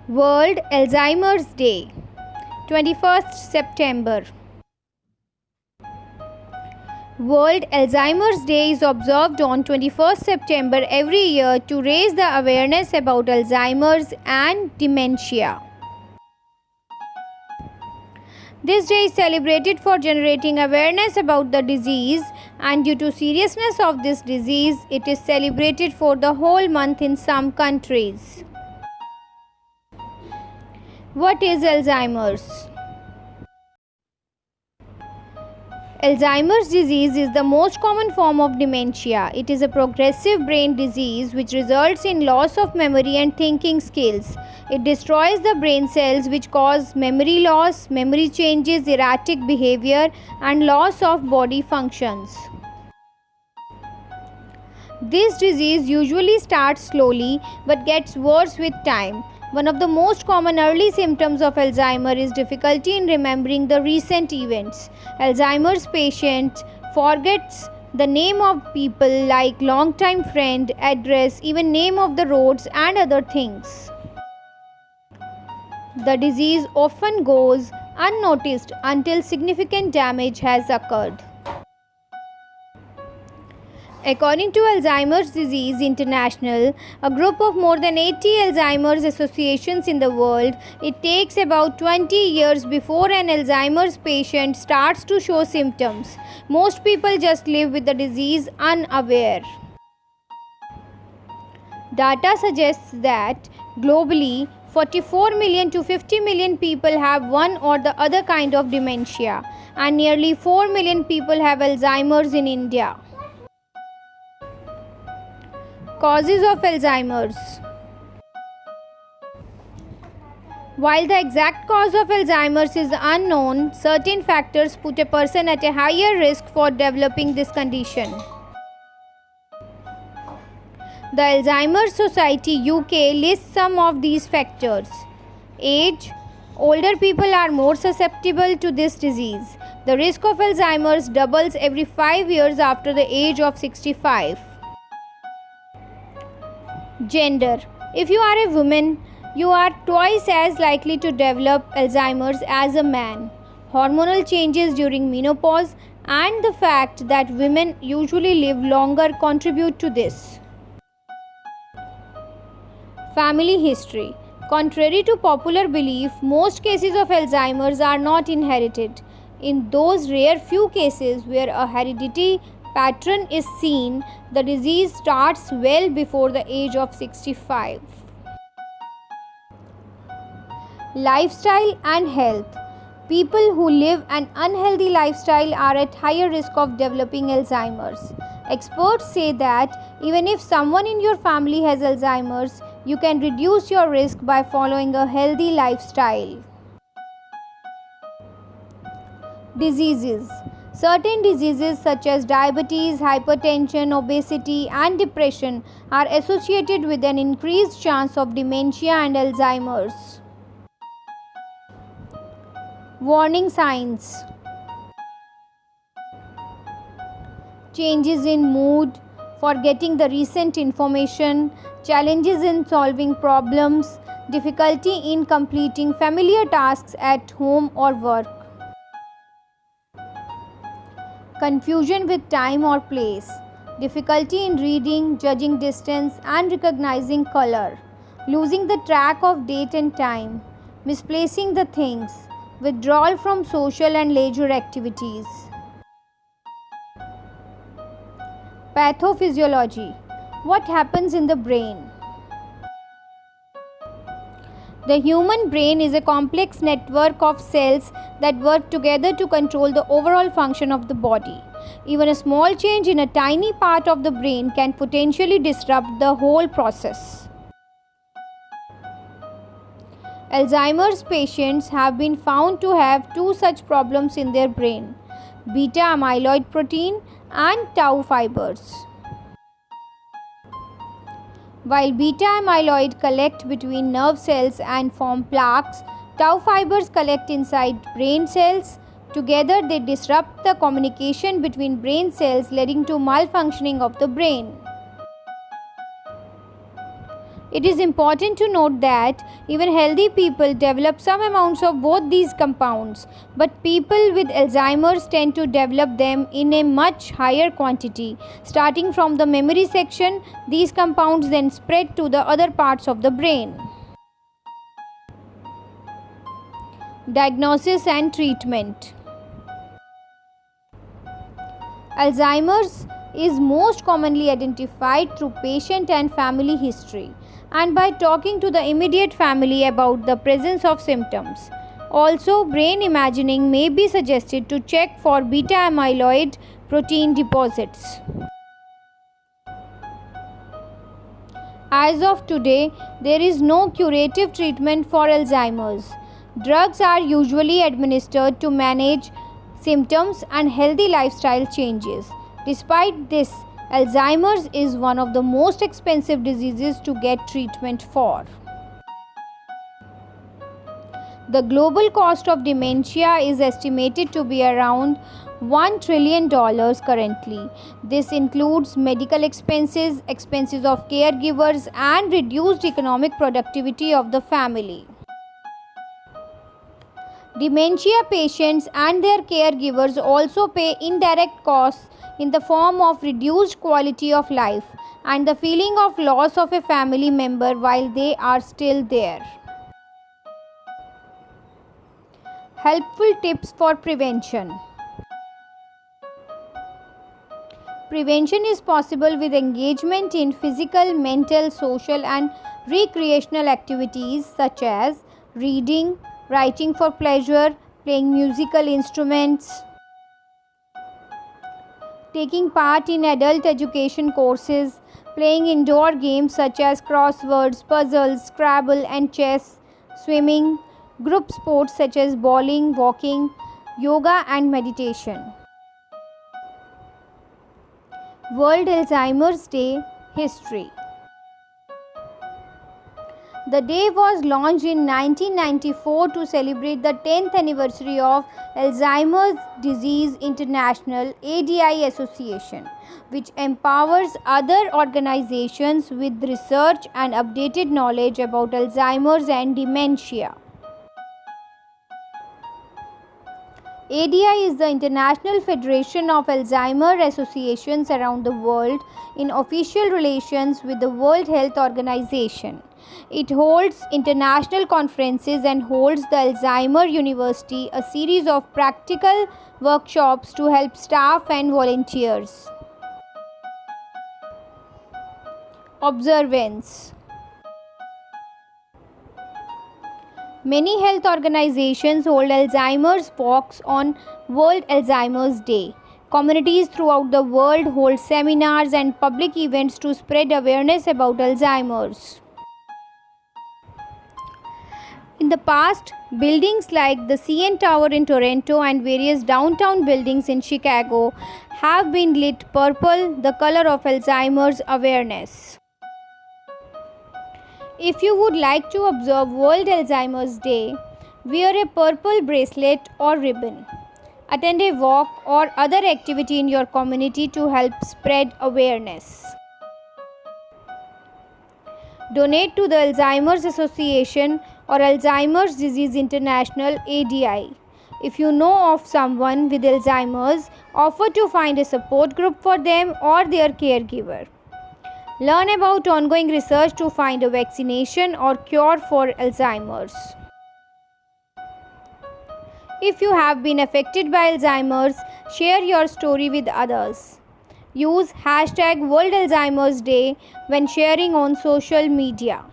World Alzheimer's Day, 21st September. World Alzheimer's Day is observed on 21st September every year to raise the awareness about Alzheimer's and dementia. This day is celebrated for generating awareness about the disease, and due to seriousness of this disease, it is celebrated for the whole month in some countries. What is Alzheimer's? Alzheimer's disease is the most common form of dementia. It is a progressive brain disease which results in loss of memory and thinking skills. It destroys the brain cells which cause memory loss, memory changes, erratic behavior, and loss of body functions. This disease usually starts slowly but gets worse with time. One of the most common early symptoms of Alzheimer's is difficulty in remembering the recent events. Alzheimer's patient forgets the name of people like long-time friend, address, even name of the roads and other things. The disease often goes unnoticed until significant damage has occurred. According to Alzheimer's Disease International, a group of more than 80 Alzheimer's associations in the world, it takes about 20 years before an Alzheimer's patient starts to show symptoms. Most people just live with the disease unaware. Data suggests that globally, 44 million to 50 million people have one or the other kind of dementia, and nearly 4 million people have Alzheimer's in India. Causes of Alzheimer's. While the exact cause of Alzheimer's is unknown, certain factors put a person at a higher risk for developing this condition. The Alzheimer's Society UK lists some of these factors. Age. Older people are more susceptible to this disease. The risk of Alzheimer's doubles every 5 years after the age of 65. Gender. If you are a woman, you are twice as likely to develop Alzheimer's as a man. Hormonal changes during menopause and the fact that women usually live longer contribute to this. Family history. Contrary to popular belief, most cases of Alzheimer's are not inherited. In those rare few cases where a heredity pattern is seen, the disease starts well before the age of 65. Lifestyle and health. People who live an unhealthy lifestyle are at higher risk of developing Alzheimer's. Experts say that even if someone in your family has Alzheimer's, you can reduce your risk by following a healthy lifestyle. Diseases. Certain diseases such as diabetes, hypertension, obesity, and depression are associated with an increased chance of dementia and Alzheimer's. Warning signs. Changes in mood, forgetting the recent information, challenges in solving problems, difficulty in completing familiar tasks at home or work. Confusion with time or place, difficulty in reading, judging distance and recognizing color, losing the track of date and time, misplacing the things, withdrawal from social and leisure activities. Pathophysiology. What happens in the brain? The human brain is a complex network of cells that work together to control the overall function of the body. Even a small change in a tiny part of the brain can potentially disrupt the whole process. Alzheimer's patients have been found to have two such problems in their brain: beta amyloid protein and tau fibers. While beta amyloid collect between nerve cells and form plaques, tau fibers collect inside brain cells. Together, they disrupt the communication between brain cells, leading to malfunctioning of the brain. It is important to note that even healthy people develop some amounts of both these compounds, but people with Alzheimer's tend to develop them in a much higher quantity. Starting from the memory section, these compounds then spread to the other parts of the brain. Diagnosis and treatment. Alzheimer's is most commonly identified through patient and family history, and by talking to the immediate family about the presence of symptoms. Also, brain imaging may be suggested to check for beta amyloid protein deposits. As of today, there is no curative treatment for Alzheimer's. Drugs are usually administered to manage symptoms and healthy lifestyle changes. Despite this, Alzheimer's is one of the most expensive diseases to get treatment for. The global cost of dementia is estimated to be around $1 trillion currently. This includes medical expenses, expenses of caregivers, and reduced economic productivity of the family. Dementia patients and their caregivers also pay indirect costs in the form of reduced quality of life and the feeling of loss of a family member while they are still there. Helpful tips for prevention. Prevention is possible with engagement in physical, mental, social, and recreational activities such as reading, writing for pleasure, playing musical instruments, taking part in adult education courses, playing indoor games such as crosswords, puzzles, Scrabble, and chess, swimming, group sports such as bowling, walking, yoga, and meditation. World Alzheimer's Day History. The day was launched in 1994 to celebrate the 10th anniversary of Alzheimer's Disease International (ADI) Association, which empowers other organizations with research and updated knowledge about Alzheimer's and dementia. ADI is the International Federation of Alzheimer Associations around the world in official relations with the World Health Organization. It holds international conferences and holds the Alzheimer University, a series of practical workshops to help staff and volunteers. Observance. Many health organizations hold Alzheimer's walks on World Alzheimer's Day. Communities throughout the world hold seminars and public events to spread awareness about Alzheimer's. In the past, buildings like the CN Tower in Toronto and various downtown buildings in Chicago have been lit purple, the color of Alzheimer's awareness. If you would like to observe World Alzheimer's Day, wear a purple bracelet or ribbon. Attend a walk or other activity in your community to help spread awareness. Donate to the Alzheimer's Association or Alzheimer's Disease International (ADI). If you know of someone with Alzheimer's, offer to find a support group for them or their caregiver. Learn about ongoing research to find a vaccination or cure for Alzheimer's. If you have been affected by Alzheimer's, share your story with others. Use #World Alzheimer's Day when sharing on social media.